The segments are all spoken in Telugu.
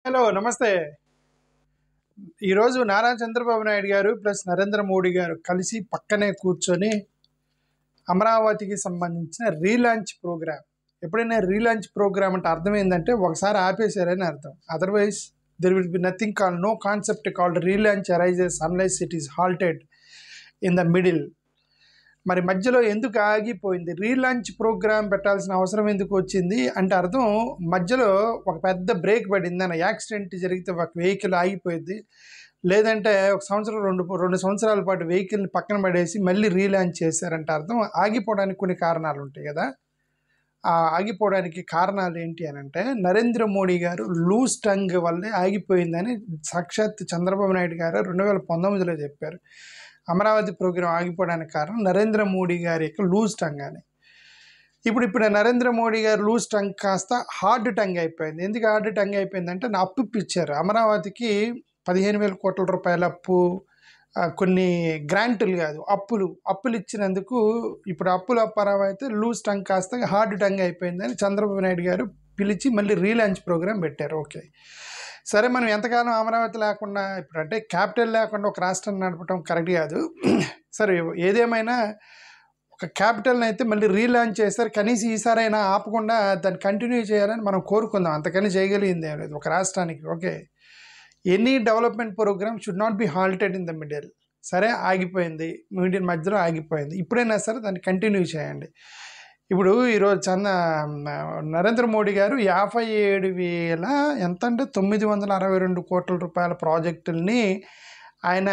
హలో నమస్తే. ఈరోజు నారా చంద్రబాబు నాయుడు గారు ప్లస్ నరేంద్ర మోడీ గారు కలిసి పక్కనే కూర్చొని అమరావతికి సంబంధించిన రీలాంచ్ ప్రోగ్రామ్. ఎప్పుడైనా రీలాంచ్ ప్రోగ్రామ్ అంటే అర్థం ఏంటంటే ఒకసారి ఆపేశారని అర్థం. Otherwise there will be nothing called, no concept called relaunch arises unless it is halted in the middle. మరి మధ్యలో ఎందుకు ఆగిపోయింది? రీలాంచ్ ప్రోగ్రామ్ పెట్టాల్సిన అవసరం ఎందుకు వచ్చింది అంటే అర్థం మధ్యలో ఒక పెద్ద బ్రేక్ పడింది అని. యాక్సిడెంట్ జరిగితే ఒక వెహికల్ ఆగిపోయింది, లేదంటే ఒక సంవత్సరం రెండు సంవత్సరాల పాటు వెహికల్ని పక్కన పడేసి మళ్ళీ రీలాంచ్ చేశారంటే అర్థం ఆగిపోవడానికి కొన్ని కారణాలు ఉంటాయి కదా. ఆ ఆగిపోవడానికి కారణాలు ఏంటి అని అంటే నరేంద్ర మోడీ గారు లూజ్ టంగ్ వల్లే ఆగిపోయిందని సాక్షాత్ చంద్రబాబు నాయుడు గారు 2019లో చెప్పారు. అమరావతి ప్రోగ్రాం ఆగిపోవడానికి కారణం నరేంద్ర మోడీ గారి యొక్క లూజ్ టంగ్ అని. ఇప్పుడు నరేంద్ర మోడీ గారు లూజ్ టంగ్ కాస్త హార్డ్ టంగ్ అయిపోయింది. ఎందుకు హార్డ్ టంగ్ అయిపోయిందంటే అప్పు ఇప్పించారు అమరావతికి 15,000 కోట్ల రూపాయల అప్పు, కొన్ని గ్రాంటులు కాదు అప్పులు ఇచ్చినందుకు ఇప్పుడు అప్పుల అప్పారావు అయితే లూజ్ టంగ్ కాస్త హార్డ్ టంగ్ అయిపోయిందని చంద్రబాబు నాయుడు గారు పిలిచి మళ్ళీ రీలాంచ్ ప్రోగ్రాం పెట్టారు. ఓకే సరే, మనం ఎంతకాలం అమరావతి లేకుండా, ఇప్పుడు అంటే క్యాపిటల్ లేకుండా ఒక రాష్ట్రాన్ని నడపడం కరెక్ట్ కాదు. సరే ఏదేమైనా ఒక క్యాపిటల్ని అయితే మళ్ళీ రీలాంచ్ చేస్తారు, కనీసం ఈసారైనా ఆపకుండా దాన్ని కంటిన్యూ చేయాలని మనం కోరుకుందాం. అంతకని చేయగలిగింది ఏం లేదు ఒక రాష్ట్రానికి. Okay, any development programme should not be halted in the middle. సరే ఆగిపోయింది, మిడిల్ మధ్యలో ఆగిపోయింది, ఇప్పుడైనా సరే దాన్ని కంటిన్యూ చేయండి. ఇప్పుడు ఈరోజు నరేంద్ర మోడీ గారు 57,000 ఎంత అంటే 962 కోట్ల రూపాయల ప్రాజెక్టుల్ని ఆయన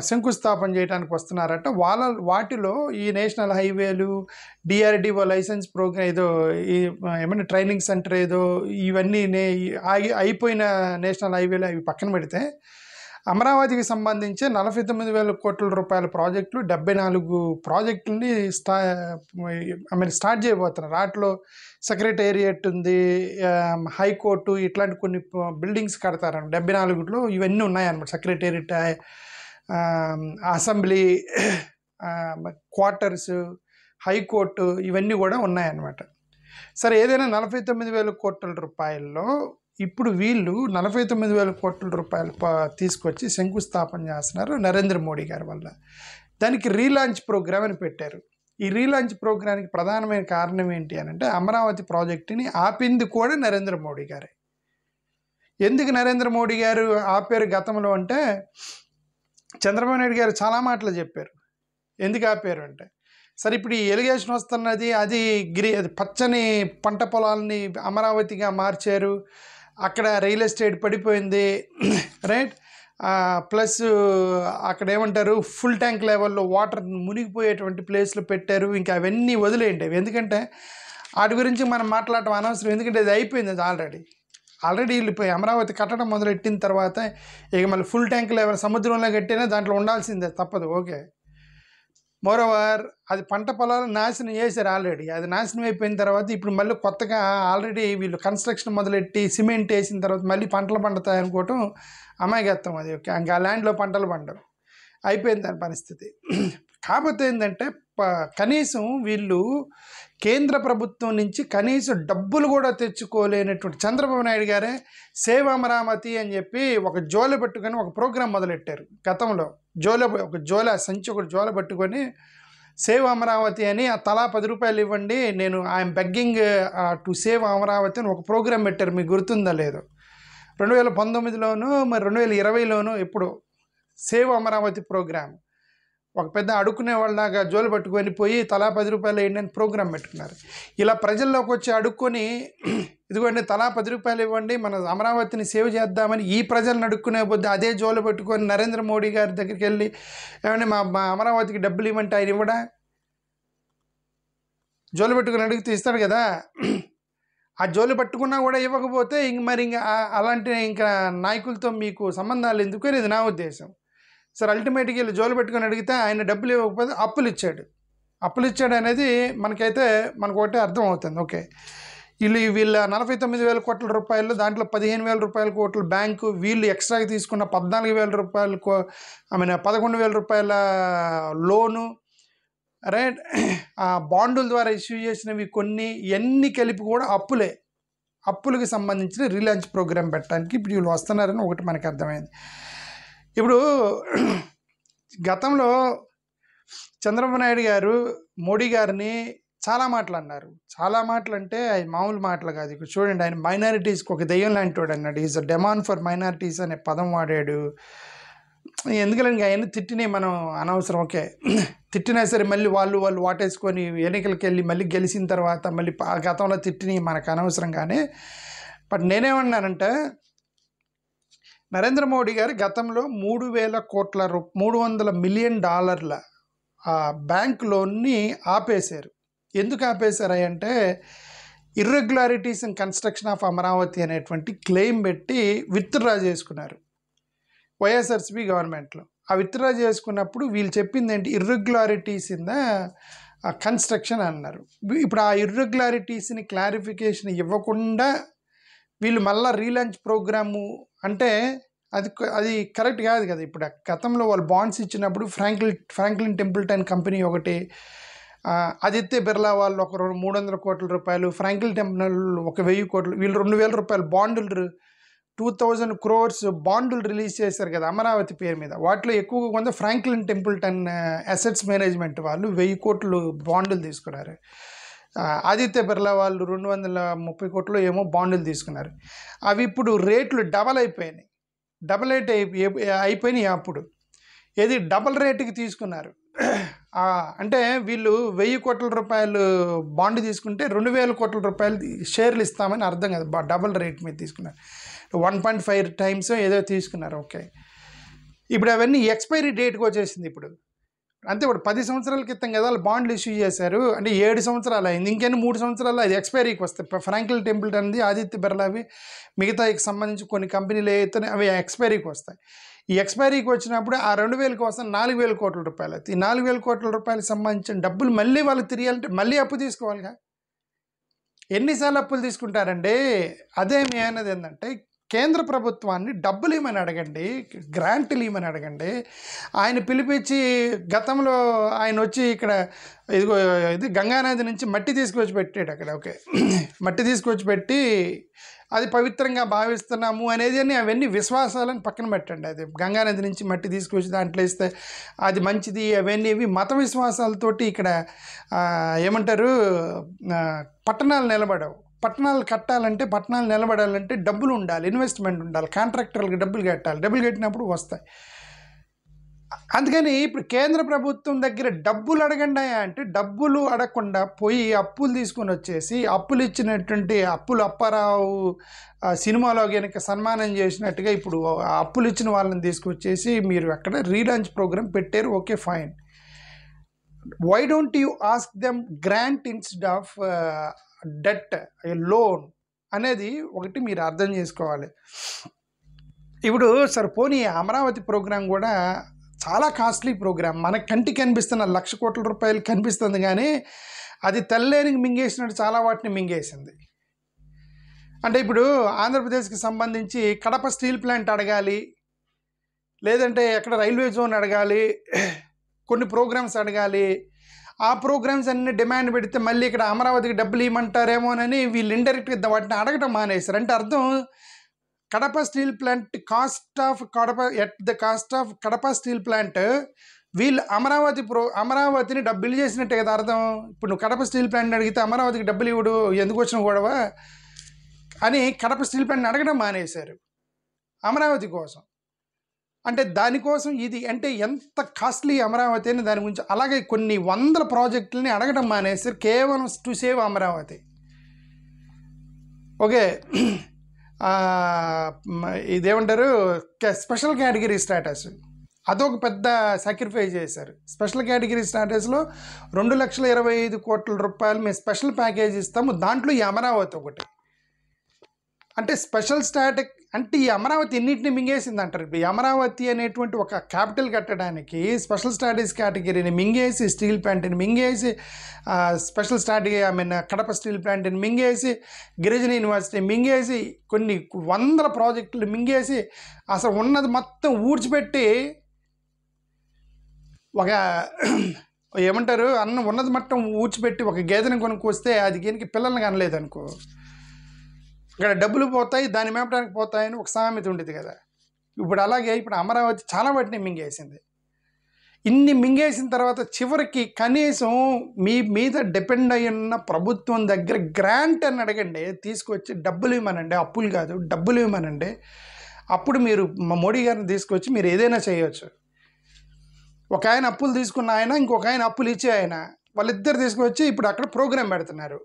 శంకుస్థాపన చేయడానికి వస్తున్నారట. వాటిలో ఈ నేషనల్ హైవేలు, డిఆర్డిఓ లైసెన్స్ ప్రోగ్రామ్ ఏదో, ఏమైనా ట్రైనింగ్ సెంటర్ ఏదో, ఇవన్నీ అయిపోయిన నేషనల్ హైవేలు అవి పక్కన పెడితే అమరావతికి సంబంధించి 49,000 కోట్ల రూపాయల ప్రాజెక్టులు, 74 ప్రాజెక్టులని స్టార్ట్ చేయబోతున్నారు. వాటిలో సెక్రటేరియట్ ఉంది, హైకోర్టు, ఇట్లాంటి కొన్ని బిల్డింగ్స్ కడతారన్నమాట. 74లో ఇవన్నీ ఉన్నాయన్నమాట. సెక్రటేరియట్, అసెంబ్లీ క్వార్టర్స్, హైకోర్టు, ఇవన్నీ కూడా ఉన్నాయన్నమాట. సరే, ఏదైనా 49,000 కోట్ల రూపాయల్లో ఇప్పుడు వీళ్ళు 49,000 కోట్ల రూపాయలు తీసుకొచ్చి శంకుస్థాపన చేస్తున్నారు నరేంద్ర మోడీ గారి వల్ల. దానికి రీలాంచ్ ప్రోగ్రామ్ అని పెట్టారు. ఈ రీలాంచ్ ప్రోగ్రామ్కి ప్రధానమైన కారణం ఏంటి అని అంటే అమరావతి ప్రాజెక్టుని ఆపింది కూడా నరేంద్ర మోడీ గారే. ఎందుకు నరేంద్ర మోడీ గారు ఆపారు గతంలో అంటే చంద్రబాబు నాయుడు గారు చాలా మాటలు చెప్పారు ఎందుకు ఆపారు అంటే. సరే, ఇప్పుడు ఈ ఎలిగేషన్ వస్తున్నది, అది పచ్చని పంట పొలాలని అమరావతిగా మార్చారు, అక్కడ రియల్ ఎస్టేట్ పడిపోయింది, రైట్. ప్లస్ అక్కడ ఏమంటారు, ఫుల్ ట్యాంక్ లెవెల్లో వాటర్ మునిగిపోయేటువంటి ప్లేస్లు పెట్టారు. ఇంకా అవన్నీ వదిలేయండి, ఎందుకంటే వాటి గురించి మనం మాట్లాడటం అనవసరం, ఎందుకంటే అది అయిపోయింది. అది ఆల్రెడీ వెళ్ళిపోయి అమరావతి కట్టడం మొదలెట్టిన తర్వాత ఇక మళ్ళీ ఫుల్ ట్యాంక్ లెవెల్ సముద్రంలో కట్టినా దాంట్లో ఉండాల్సిందే, తప్పదు. ఓకే, మోరోవర్ అది పంట పొలాలు నాశనం చేశారు ఆల్రెడీ. అది నాశనం అయిపోయిన తర్వాత ఇప్పుడు మళ్ళీ కొత్తగా ఆల్రెడీ వీళ్ళు కన్స్ట్రక్షన్ మొదలెట్టి సిమెంట్ వేసిన తర్వాత మళ్ళీ పంటలు పండుతాయి అనుకోవటం అమాయకత్వం. అది ఓకే, ఇంకా ల్యాండ్లో పంటలు పండవు, అయిపోయింది దాని పరిస్థితి. కాకపోతే ఏంటంటే కనీసం వీళ్ళు కేంద్ర ప్రభుత్వం నుంచి కనీసం డబ్బులు కూడా తెచ్చుకోలేనటువంటి చంద్రబాబు నాయుడు గారే సేవ్ అమరావతి అని చెప్పి ఒక జోలె పెట్టుకొని ఒక ప్రోగ్రాం మొదలెట్టారు గతంలో. ఒక జోల పట్టుకొని సేవ్ అమరావతి అని తలా 10 రూపాయలు ఇవ్వండి, నేను I'm begging to save Amaravati అని ఒక ప్రోగ్రాం పెట్టారు. మీకు గుర్తుందా లేదో? 2019లోనూ మరి 2020లోనూ ఎప్పుడు సేవ్ అమరావతి ప్రోగ్రాం ఒక పెద్ద అడుక్కునే వాళ్ళలాగా జోలు పట్టుకొని పోయి తలా 10 రూపాయలు వేయండి అని ప్రోగ్రాం పెట్టుకున్నారు. ఇలా ప్రజల్లోకి వచ్చి అడుక్కొని ఇదిగోండి తలా 10 రూపాయలు ఇవ్వండి, మన అమరావతిని సేవ్ చేద్దామని ఈ ప్రజలను అడుక్కునే బుద్ధి అదే జోలు పెట్టుకొని నరేంద్ర మోడీ గారి దగ్గరికి వెళ్ళి ఏమంటే మా అమరావతికి డబ్బులు ఇవ్వమంటే ఆయన ఇవ్వడా? జోలు పెట్టుకుని అడిగితే ఇస్తాడు కదా. ఆ జోలు పట్టుకున్నా కూడా ఇవ్వకపోతే ఇంకా అలాంటి ఇంకా నాయకులతో మీకు సంబంధాలు ఎందుకు అనేది నా ఉద్దేశం. సరే, అల్టిమేట్గా వీళ్ళు జోలు పెట్టుకొని అడిగితే ఆయన డబ్బులు ఇవ్వకపోతే అప్పులు ఇచ్చాడు అనేది మనకు ఒకటే అర్థం అవుతుంది. ఓకే, వీళ్ళ 49,000 కోట్ల రూపాయలు, దాంట్లో 15,000 రూపాయల కోట్లు బ్యాంకు, వీళ్ళు ఎక్స్ట్రాగా తీసుకున్న 14,000 రూపాయలు 11,000 రూపాయల లోను, రైట్. బాండుల ద్వారా ఇష్యూ చేసినవి కొన్ని, ఇవన్నీ కలిపి కూడా అప్పులే. అప్పులకు సంబంధించిన రీలాంచ్ ప్రోగ్రాం పెట్టడానికి ఇప్పుడు వీళ్ళు వస్తున్నారని ఒకటి మనకు అర్థమైంది. ఇప్పుడు గతంలో చంద్రబాబు నాయుడు గారు మోడీ గారిని చాలా మాటలు అన్నారు. చాలా మాటలు అంటే అవి మామూలు మాటలు కాదు. ఇక్కడ చూడండి, ఆయన మైనారిటీస్కి ఒక దెయ్యం లాంటి వాడు అన్నాడు. Is a demon for minorities అనే పదం వాడాడు. ఎందుకంటే అవన్నీ తిట్టినాయి మనం అనవసరం. ఓకే, తిట్టినా సరే మళ్ళీ వాళ్ళు వాటేసుకొని ఎన్నికలకి వెళ్ళి మళ్ళీ గెలిచిన తర్వాత మళ్ళీ గతంలో తిట్టినవి మనకు అనవసరం. కానీ బట్ నేనేమన్నానంటే, నరేంద్ర మోడీ గారు గతంలో 300 మిలియన్ డాలర్ల బ్యాంక్ లోన్ని ఆపేశారు. ఎందుకు ఆపేశారు అంటే, irregularities in construction of Amaravati అనేటువంటి క్లెయిమ్ పెట్టి విత్డ్రా చేసుకున్నారు వైఎస్ఆర్సీపీ గవర్నమెంట్లో. ఆ విత్డ్రా చేసుకున్నప్పుడు వీళ్ళు చెప్పింది ఏంటి, ఇర్రెగ్యులారిటీస్ ఇన్ ద కన్స్ట్రక్షన్ అన్నారు. ఇప్పుడు ఆ ఇర్రెగ్యులారిటీస్ని క్లారిఫికేషన్ ఇవ్వకుండా వీళ్ళు మళ్ళీ రీలాంచ్ ప్రోగ్రాము అంటే అది కరెక్ట్ కాదు కదా. ఇప్పుడు గతంలో వాళ్ళు బాండ్స్ ఇచ్చినప్పుడు ఫ్రాంక్లిన్ టెంపుల్టన్ కంపెనీ ఒకటి, ఆదిత్య బిర్లా వాళ్ళు ఒక 300 కోట్ల రూపాయలు, ఫ్రాంక్లిన్ టెంపుల్ ఒక 1000 కోట్లు, వీళ్ళు 2000 రూపాయలు బాండులు 2000 crores బాండులు రిలీజ్ చేశారు కదా అమరావతి పేరు మీద. వాటిలో ఎక్కువగా కొంత ఫ్రాంక్లిన్ టెంపుల్టన్ అసెట్స్ మేనేజ్మెంట్ వాళ్ళు 1000 కోట్లు బాండులు తీసుకున్నారు. ఆదిత్య బిర్లా వాళ్ళు 230 కోట్లు ఏమో బాండులు తీసుకున్నారు. అవి ఇప్పుడు రేట్లు డబల్ అయిపోయినాయి. అప్పుడు ఏది డబల్ రేటుకి తీసుకున్నారు. అంటే వీళ్ళు 1000 కోట్ల రూపాయలు బాండ్ తీసుకుంటే 2000 కోట్ల రూపాయలు షేర్లు ఇస్తామని అర్థం కదా. డబల్ రేట్ మీద తీసుకున్నారు. 1.5 times ఏదో తీసుకున్నారు. ఓకే, ఇప్పుడు అవన్నీ ఎక్స్పైరీ డేట్కి వచ్చేసింది. ఇప్పుడు అంతే, ఇప్పుడు 10 సంవత్సరాల క్రితం కదా వాళ్ళు బాండ్లు ఇష్యూ చేశారు. అంటే 7 సంవత్సరాలు అయింది. ఇంకెన్ని 3 సంవత్సరాలు అది ఎక్స్పైరీకి వస్తాయి. ఫ్రాంక్లిన్ టెంపుల్టన్ది, ఆదిత్య బిర్లావి, మిగతాకి సంబంధించి కొన్ని కంపెనీలు అయితే అవి ఎక్స్పైరీకి వస్తాయి. ఈ ఎక్స్పైరీకి వచ్చినప్పుడు ఆ 2000 కోసం 4000 కోట్ల రూపాయలు అవుతాయి. ఈ 4000 కోట్ల రూపాయలకు సంబంధించిన డబ్బులు మళ్ళీ వాళ్ళు తిరిగాలంటే మళ్ళీ అప్పు తీసుకోవాలిగా. ఎన్నిసార్లు అప్పులు తీసుకుంటారండి? అదే మీ అన్నది ఏంటంటే, కేంద్ర ప్రభుత్వాన్ని డబ్బులు ఇవ్వమని అడగండి, గ్రాంట్లు ఇవ్వమని అడగండి. ఆయన పిలిపించి గతంలో ఆయన వచ్చి ఇక్కడ ఇది గంగానది నుంచి మట్టి తీసుకొచ్చి పెట్టాడు అక్కడ. ఓకే, మట్టి తీసుకొచ్చి పెట్టి అది పవిత్రంగా భావిస్తున్నాము అనేది అవన్నీ విశ్వాసాలను పక్కన పెట్టండి. అది గంగానది నుంచి మట్టి తీసుకొచ్చి దాంట్లో ఇస్తే అది మంచిది, అవన్నీ ఇవి మత విశ్వాసాలతోటి ఇక్కడ ఏమంటారు, పట్టణాలు నిలబడవు. పట్టణాలు కట్టాలంటే, పట్టణాలు నిలబడాలంటే డబ్బులు ఉండాలి, ఇన్వెస్ట్మెంట్ ఉండాలి, కాంట్రాక్టర్లకు డబ్బులు కట్టాలి. డబ్బులు కట్టినప్పుడు వస్తాయి. అందుకని ఇప్పుడు కేంద్ర ప్రభుత్వం దగ్గర డబ్బులు అడగండి అంటే డబ్బులు అడగకుండా పోయి అప్పులు తీసుకొని వచ్చేసి, అప్పులు ఇచ్చినటువంటి అప్పారావు సినిమాలో కనుక సన్మానం చేసినట్టుగా ఇప్పుడు అప్పులు ఇచ్చిన వాళ్ళని తీసుకొచ్చేసి మీరు అక్కడ రీలాంచ్ ప్రోగ్రామ్ పెట్టారు. Okay, fine. Why don't you ask them grant instead of debt, loan అనేది ఒకటి మీరు అర్థం చేసుకోవాలి. ఇప్పుడు పోనీ అమరావతి ప్రోగ్రాం కూడా చాలా కాస్ట్లీ ప్రోగ్రామ్. మనకు కంటికి కనిపిస్తున్న 1,00,000 కోట్ల రూపాయలు కనిపిస్తుంది, కానీ అది తెల్లేనికి మింగేసినట్టు చాలా వాటిని మింగేసింది. అంటే ఇప్పుడు ఆంధ్రప్రదేశ్కి సంబంధించి కడప స్టీల్ ప్లాంట్ అడగాలి, లేదంటే ఎక్కడ రైల్వే జోన్ అడగాలి, కొన్ని ప్రోగ్రామ్స్ అడగాలి. ఆ ప్రోగ్రామ్స్ అన్ని డిమాండ్ పెడితే మళ్ళీ ఇక్కడ అమరావతికి డబ్బులు ఇవ్వమంటారేమోనని వీళ్ళు ఇండైరెక్ట్గా వాటిని అడగటం మానేశారు. అంటే అర్థం, Kadapa steel plant at the cost of Kadapa steel plant వీళ్ళు అమరావతిని డబ్బులు చేసినట్టే కదా అర్థం. ఇప్పుడు నువ్వు కడప స్టీల్ ప్లాంట్ అడిగితే అమరావతికి డబ్బులు ఇవ్వడు, ఎందుకు వచ్చిన గొడవ అని కడప స్టీల్ ప్లాంట్ని అడగడం మానేశారు అమరావతి కోసం. అంటే దానికోసం ఇది అంటే ఎంత కాస్ట్లీ అమరావతి అని దాని గురించి. అలాగే కొన్ని వందల ప్రాజెక్టులని అడగడం మానేశారు కేవలం టు సేవ్ అమరావతి. ఓకే, ఇదేమంటారు, స్పెషల్ కేటగిరీ స్టేటస్, అదొక పెద్ద సాక్రిఫైస్ చేశారు. స్పెషల్ కేటగిరీ స్టేటస్లో 2,25,00,000 కోట్ల రూపాయలు మేము స్పెషల్ ప్యాకేజ్ ఇస్తాము, దాంట్లో ఈ అమరావతి ఒకటి. అంటే స్పెషల్ స్టాటిక్ అంటే ఈ అమరావతి ఎన్నింటిని మింగేసింది అంటారు. ఈ అమరావతి అనేటువంటి ఒక క్యాపిటల్ కట్టడానికి స్పెషల్ స్టాటస్ కేటగిరీని మింగేసి, స్టీల్ ప్లాంట్ని మింగేసి, స్పెషల్ స్టాటస్ కడప స్టీల్ ప్లాంట్ని మింగేసి, గిరిజన యూనివర్సిటీ మింగేసి, కొన్ని వందల ప్రాజెక్టులు మింగేసి, అసలు ఉన్నది మొత్తం ఊడ్చిపెట్టి ఒక ఏమంటారు ఉన్నది మొత్తం ఊడ్చిపెట్టి ఒక గేదెని కొనుక్కొస్తే అది దీనికి పిల్లల్ని కనలేదు అనుకో, ఇక్కడ డబ్బులు పోతాయి, దాన్ని మేపడానికి పోతాయని ఒక సామెత ఉండేది కదా. ఇప్పుడు అలాగే ఇప్పుడు అమరావతి చాలా వాటిని మింగేసింది. ఇన్ని మింగేసిన తర్వాత చివరికి కనీసం మీ మీద డిపెండ్ అయి ఉన్న ప్రభుత్వం దగ్గర గ్రాంట్ అని అడగండి, తీసుకొచ్చి డబ్బులు ఇవ్వమనండి, అప్పులు కాదు డబ్బులు ఇవ్వమనండి. అప్పుడు మీరు మోడీ గారిని తీసుకొచ్చి మీరు ఏదైనా చేయవచ్చు. ఒక ఆయన అప్పులు తీసుకున్న ఆయన, ఇంకొక ఆయన అప్పులు ఇచ్చే ఆయన, వాళ్ళిద్దరు తీసుకొచ్చి ఇప్పుడు అక్కడ ప్రోగ్రాం పెడుతున్నారు.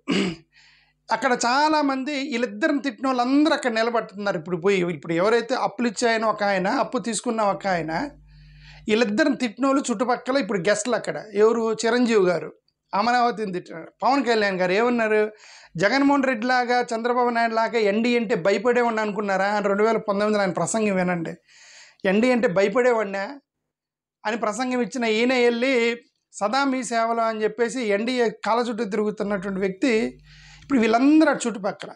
అక్కడ చాలామంది వీళ్ళిద్దరిని తిట్టిన వాళ్ళందరూ అక్కడ నిలబడుతున్నారు. ఇప్పుడు ఎవరైతే అప్పులు ఇచ్చే ఆయన ఒక ఆయన, అప్పు తీసుకున్న ఒక ఆయన, వీళ్ళిద్దరిని తిట్టిన వాళ్ళు చుట్టుపక్కల ఇప్పుడు గెస్ట్లు అక్కడ ఎవరు, చిరంజీవి గారు అమరావతిని తిట్టినారు. పవన్ కళ్యాణ్ గారు ఏమన్నారు, జగన్మోహన్ రెడ్డి లాగా చంద్రబాబు నాయుడు లాగా ఎన్డీ అంటే భయపడేవాడిని అనుకున్నారా అని 2019 ఆయన ప్రసంగం వినండి. ఎన్డీ అంటే భయపడేవాడినా అని ప్రసంగం ఇచ్చిన ఈయన వెళ్ళి సదా మీ సేవలో అని చెప్పేసి ఎన్డీఏ కాళ్ళ చుట్టూ తిరుగుతున్నటువంటి వ్యక్తి ఇప్పుడు వీళ్ళందరూ చుట్టుపక్కల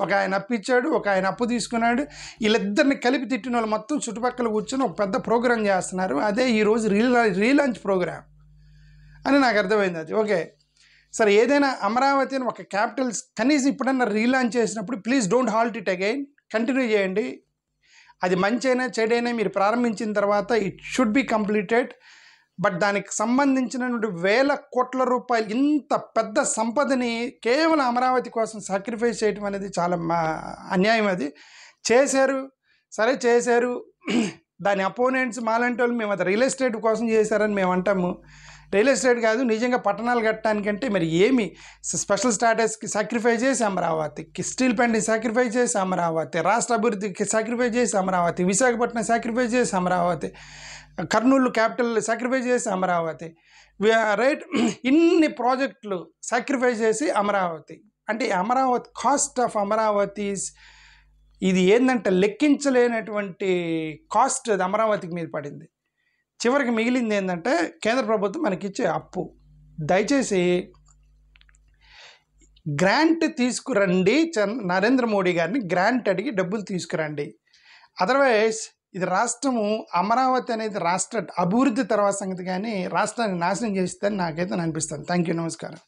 ఒక ఆయన అప్పు ఇచ్చాడు, ఒక ఆయన అప్పు తీసుకున్నాడు, వీళ్ళిద్దరిని కలిపి తిట్టిన వాళ్ళు మొత్తం చుట్టుపక్కల కూర్చొని ఒక పెద్ద ప్రోగ్రాం చేస్తున్నారు. అదే ఈరోజు రీలాంచ్ ప్రోగ్రాం అని నాకు అర్థమైంది. అది ఓకే సరే, ఏదైనా అమరావతిని ఒక క్యాపిటల్ కనీసం ఇప్పుడన్నా రీలాంచ్ చేసినప్పుడు please don't halt it again, continue చేయండి. అది మంచైనా చెడైనా మీరు ప్రారంభించిన తర్వాత it should be completed. But దానికి సంబంధించినటువంటి వేల కోట్ల రూపాయలు ఇంత పెద్ద సంపదని కేవలం అమరావతి కోసం సాక్రిఫైస్ చేయటం అనేది చాలా అన్యాయం. అది చేశారు, సరే చేశారు. దాని అపోనెంట్స్ మాలాంటి వాళ్ళు మేము అది రియల్ ఎస్టేట్ కోసం చేశారని మేము అంటాము. రియల్ ఎస్టేట్ కాదు, నిజంగా పట్టణాలు కట్టడానికంటే మరి ఏమి స్పెషల్ స్టాటస్కి సాక్రిఫైస్ చేసి అమరావతికి, స్టీల్ ప్లాంట్ని సాక్రిఫైస్ చేసి అమరావతి, రాష్ట్ర అభివృద్ధికి సాక్రిఫైస్ చేసి అమరావతి, విశాఖపట్నం సాక్రిఫైస్ చేసి అమరావతి, కర్నూలు క్యాపిటల్ సాక్రిఫైస్ చేసి అమరావతి, రైట్, ఇన్ని ప్రాజెక్టులు సాక్రిఫైస్ చేసి అమరావతి. అంటే అమరావతి కాస్ట్ ఆఫ్ అమరావతి ఇది ఏంటంటే లెక్కించలేనటువంటి కాస్ట్ అది అమరావతికి మీద పడింది. చివరికి మిగిలింది ఏంటంటే కేంద్ర ప్రభుత్వం మనకిచ్చే అప్పు. దయచేసి గ్రాంట్ తీసుకురండి, నరేంద్ర మోడీ గారిని గ్రాంట్ అడిగి డబ్బులు తీసుకురండి. అదర్వైజ్ ఇది రాష్ట్రము, అమరావతి అనేది రాష్ట్ర అభివృద్ధి తర్వాత సంగతి, కానీ రాష్ట్రాన్ని నాశనం చేస్తుందని నాకైతే అనిపిస్తుంది. థ్యాంక్ యూ, నమస్కారం.